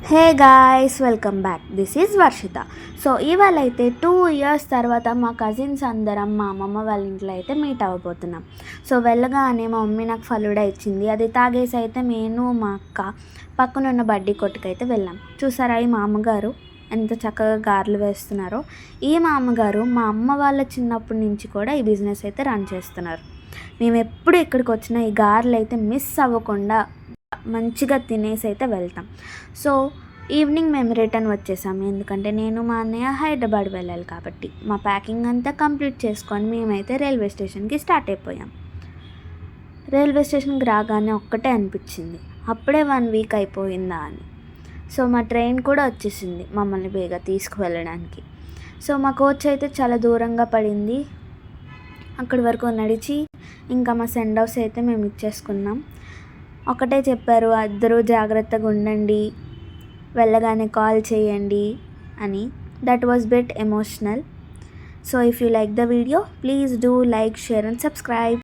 Hey guys, welcome back. This is Varshita. So ఇవాళ అయితే 2 years తర్వాత మా కజిన్స్ అందరం మా అమ్మమ్మ వాళ్ళ ఇంట్లో అయితే మీట్ అవ్వబోతున్నాం. సో వెళ్ళగానే మా మమ్మీ నాకు ఫలూడా ఇచ్చింది. అది తాగేసి అయితే నేను మా అక్క పక్కనున్న బడ్డీ కొట్టుకైతే వెళ్ళాం. చూసారా ఈ మా అమ్మగారు ఎంత చక్కగా గారెలు వేస్తున్నారో. ఈ మా అమ్మగారు మా అమ్మ వాళ్ళ చిన్నప్పటి నుంచి కూడా ఈ బిజినెస్ అయితే రన్ చేస్తున్నారు. మేము ఎప్పుడు ఇక్కడికి వచ్చినా ఈ గారెలు అయితే మిస్ అవ్వకుండా మంచిగా తినేసి అయితే వెళ్తాం. సో ఈవినింగ్ మేము రిటర్న్ వచ్చేసాము, ఎందుకంటే నేను మా అన్నయ్య హైదరాబాద్ వెళ్ళాలి కాబట్టి. మా ప్యాకింగ్ అంతా కంప్లీట్ చేసుకొని మేమైతే రైల్వే స్టేషన్కి స్టార్ట్ అయిపోయాం. రైల్వే స్టేషన్కి రాగానే ఒక్కటే అనిపించింది, అప్పుడే 1 వీక్ అయిపోయిందా అని. సో మా ట్రైన్ కూడా వచ్చేసింది మమ్మల్ని బేగా తీసుకువెళ్ళడానికి. సో మా కోచ్ అయితే చాలా దూరంగా పడింది. అక్కడి వరకు నడిచి ఇంకా మా సెండ్ ఆఫ్స్ అయితే మేము ఇచ్చేసుకున్నాం. ఒకటే చెప్పారు, అందరూ జాగ్రత్తగా ఉండండి, వెళ్ళగానే కాల్ చేయండి అని. That was bit emotional. So if you like the video, please do like, share and subscribe.